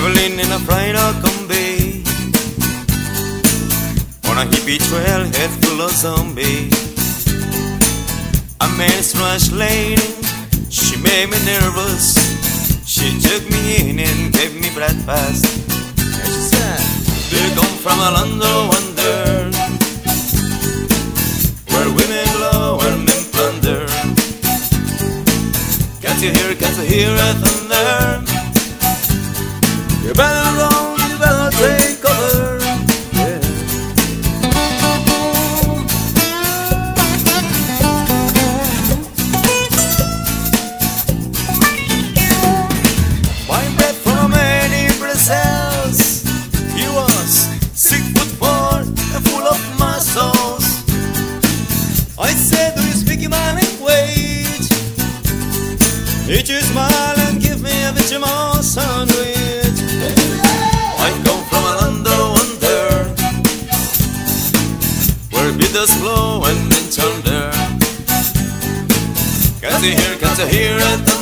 traveling in a fried Combi on a hippie trail head full of zombies. A man's rush lady, she made me nervous. She took me in and gave me breakfast. And she said, do you come from a land of wonder, where women glow and men plunder? Can't you hear a thunder? You better run, you better take cover. Yeah. Wine bread from many Brazils. He was 6'4" and full of muscles. I said, do you speak my language? Did you smile and give me a Vegemite sandwich? I come from a land of wonder, where beatles blow and men thunder. Can't you hear it?